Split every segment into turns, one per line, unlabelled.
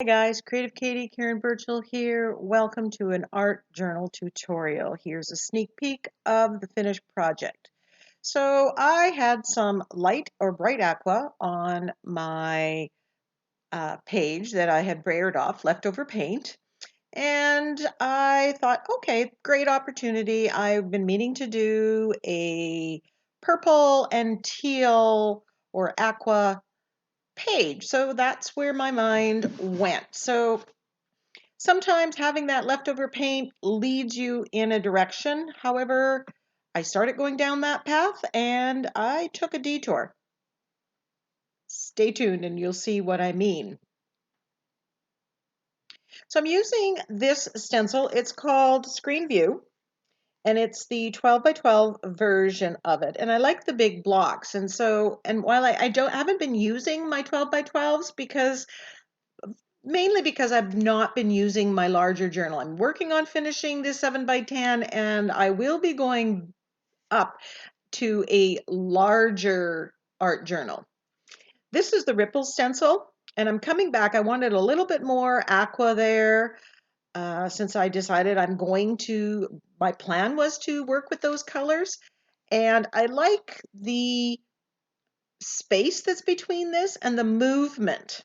Hi guys, Creative Katie, Karen Burchill here. Welcome to an art journal tutorial. Here's a sneak peek of the finished project. So I had some light or bright aqua on my page that I had brayered off, leftover paint. And I thought, okay, great opportunity. I've been meaning to do a purple and teal or aqua page. So that's where my mind went. So sometimes having that leftover paint leads you in a direction. However, I started going down that path and I took a detour. Stay tuned and you'll see what I mean. So I'm using this stencil. It's called Screen View and it's the 12 by 12 version of it. And I like the big blocks. And while I haven't been using my 12 by 12s mainly because I've not been using my larger journal. I'm working on finishing this 7 by 10 and I will be going up to a larger art journal. This is the Ripple stencil and I'm coming back. I wanted a little bit more aqua there since I decided my plan was to work with those colors. And I like the space that's between this and the movement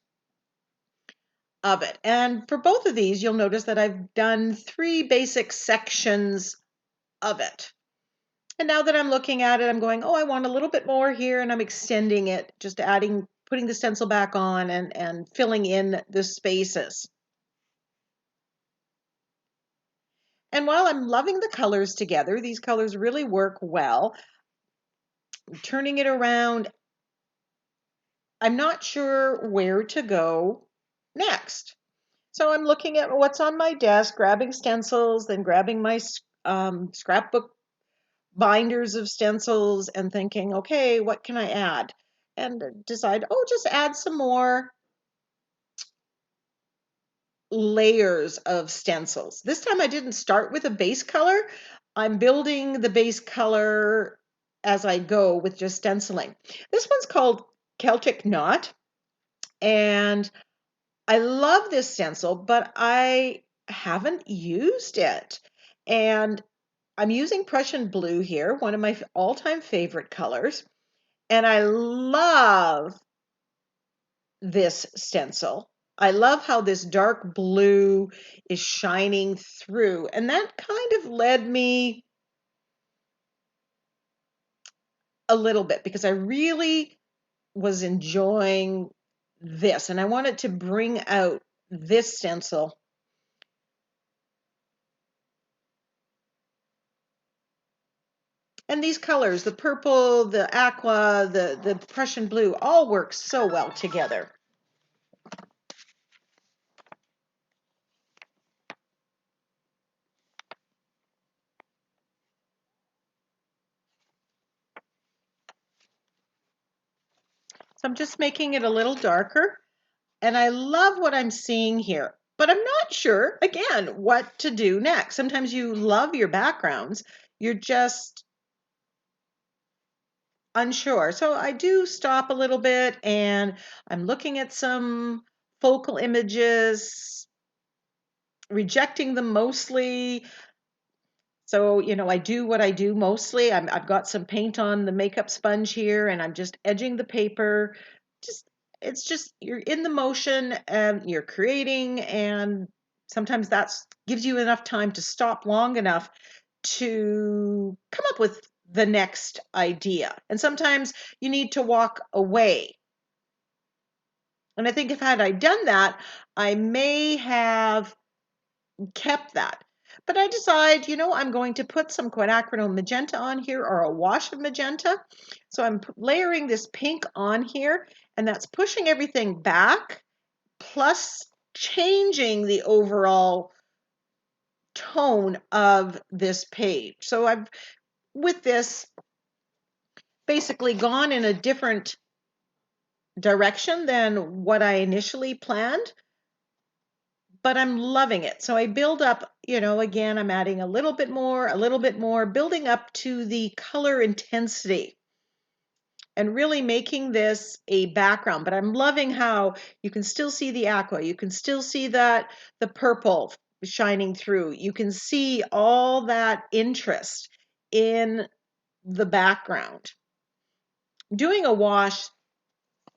of it. And for both of these, you'll notice that I've done 3 basic sections of it. And now that I'm looking at it, I'm going, oh, I want a little bit more here, and I'm extending it, just putting the stencil back on and filling in the spaces. And while I'm loving the colors together, these colors really work well. Turning it around, I'm not sure where to go next. So I'm looking at what's on my desk, grabbing stencils, then grabbing my scrapbook binders of stencils and thinking, okay, what can I add? And decide, oh, just add some more layers of stencils. This time I didn't start with a base color. I'm building the base color as I go with just stenciling. This one's called Celtic Knot, and I love this stencil, but I haven't used it. And I'm using Prussian blue here, one of my all-time favorite colors. And I love this stencil. I love how this dark blue is shining through. And that kind of led me a little bit because I really was enjoying this. And I wanted to bring out this stencil. And these colors, the purple, the aqua, the Prussian blue, all work so well together. So I'm just making it a little darker. And I love what I'm seeing here. But I'm not sure, again, what to do next. Sometimes you love your backgrounds. You're just unsure. So I do stop a little bit and I'm looking at some focal images, rejecting them mostly. So, I do what I do mostly. I've got some paint on the makeup sponge here and I'm just edging the paper. It's just, you're in the motion and you're creating, and sometimes that gives you enough time to stop long enough to come up with the next idea. And sometimes you need to walk away. And I think if had I done that, I may have kept that. But I decide, I'm going to put some quinacridone magenta on here, or a wash of magenta. So I'm layering this pink on here, and that's pushing everything back, plus changing the overall tone of this page. So I've, with this, basically gone in a different direction than what I initially planned, but I'm loving it. So I build up, again, I'm adding a little bit more, building up to the color intensity. and really making this a background. But I'm loving how you can still see the aqua. You can still see that the purple shining through. You can see all that interest in the background. Doing a wash,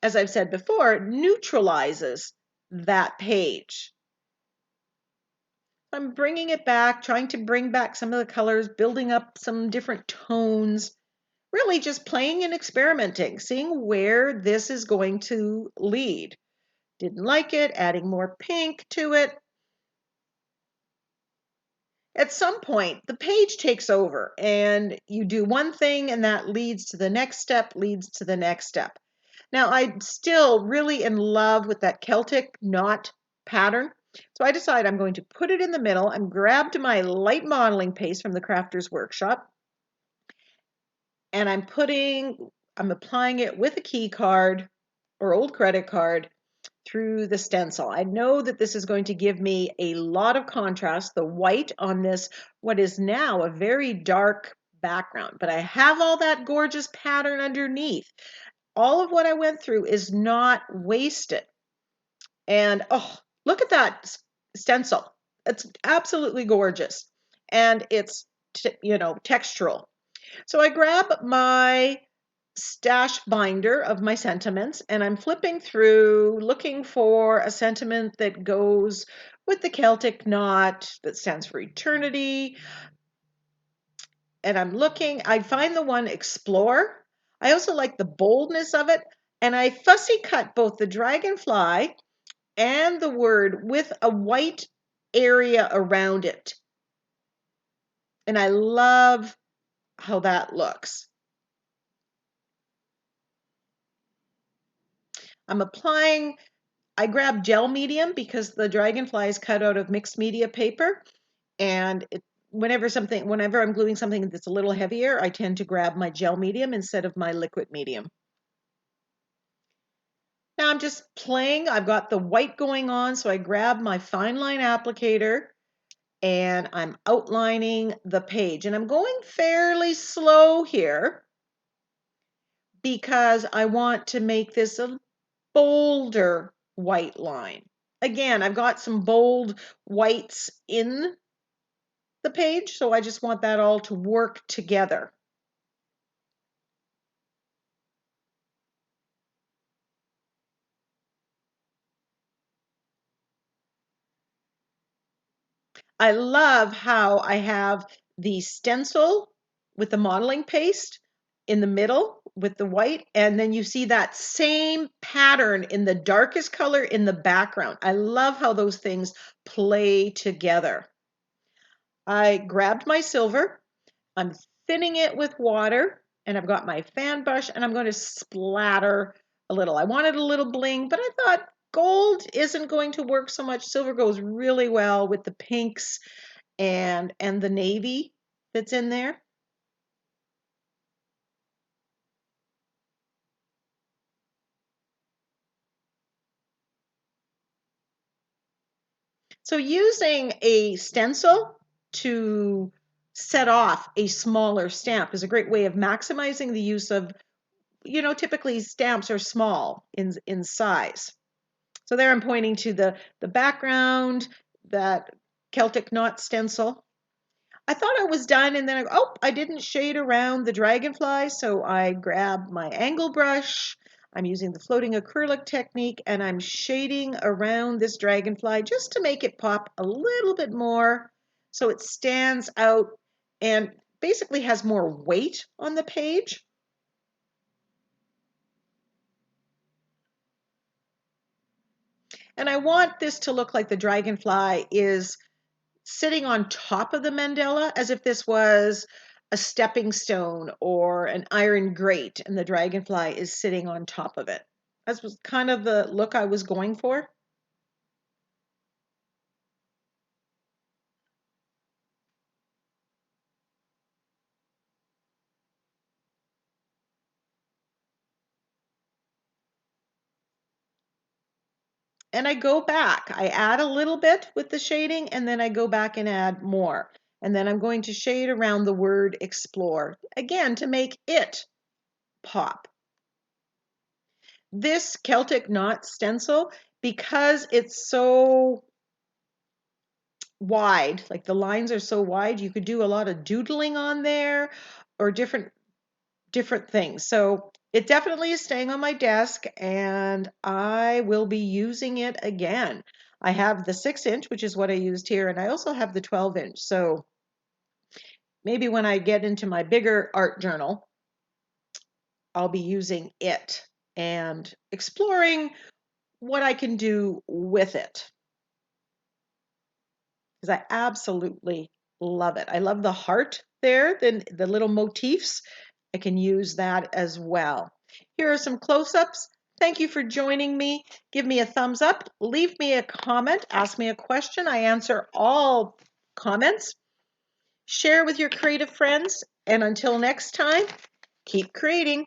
as I've said before, neutralizes that page. I'm bringing it back, trying to bring back some of the colors, building up some different tones, really just playing and experimenting, seeing where this is going to lead. Didn't like it, adding more pink to it. At some point, the page takes over and you do one thing and that leads to the next step, leads to the next step. Now, I'm still really in love with that Celtic knot pattern. So I decided I'm going to put it in the middle. I'm grabbed my light modeling paste from the Crafter's Workshop, and I'm applying it with a key card or old credit card through the stencil. I know that this is going to give me a lot of contrast, the white on this, what is now a very dark background, but I have all that gorgeous pattern underneath. All of what I went through is not wasted. And oh, look at that stencil. It's absolutely gorgeous. And it's, textural. So I grab my stash binder of my sentiments and I'm flipping through looking for a sentiment that goes with the Celtic knot that stands for eternity. And I'm looking, I find the one explore. I also like the boldness of it. And I fussy cut both the dragonfly and the word with a white area around it. And I love how that looks. I grab gel medium because the dragonfly is cut out of mixed media paper. And whenever I'm gluing something that's a little heavier, I tend to grab my gel medium instead of my liquid medium. Now I'm just playing. I've got the white going on, so I grab my fine line applicator and I'm outlining the page. And I'm going fairly slow here because I want to make this a bolder white line. Again, I've got some bold whites in the page, so I just want that all to work together. I love how I have the stencil with the modeling paste in the middle with the white, and then you see that same pattern in the darkest color in the background. I love how those things play together. I grabbed my silver, I'm thinning it with water, and I've got my fan brush, and I'm going to splatter a little. I wanted a little bling, but I thought gold isn't going to work so much. Silver goes really well with the pinks and the navy that's in there. So using a stencil to set off a smaller stamp is a great way of maximizing the use of, typically stamps are small in size. So there I'm pointing to the background, that Celtic knot stencil. I thought I was done and then I didn't shade around the dragonfly, so I grabbed my angle brush. I'm using the floating acrylic technique and I'm shading around this dragonfly just to make it pop a little bit more so it stands out and basically has more weight on the page. And I want this to look like the dragonfly is sitting on top of the mandala as if this was a stepping stone or an iron grate and the dragonfly is sitting on top of it. That was kind of the look I was going for. And I go back. I add a little bit with the shading and then I go back and add more. And then I'm going to shade around the word explore again to make it pop. this Celtic knot stencil, because it's so wide, like the lines are so wide, you could do a lot of doodling on there or different things. So it definitely is staying on my desk and I will be using it again. I have the 6-inch, which is what I used here, and I also have the 12-inch. So maybe when I get into my bigger art journal, I'll be using it and exploring what I can do with it, because I absolutely love it. I love the heart there, then the little motifs. I can use that as well. Here are some close-ups. Thank you for joining me. Give me a thumbs up, leave me a comment, ask me a question. I answer all comments. Share with your creative friends, and until next time, keep creating.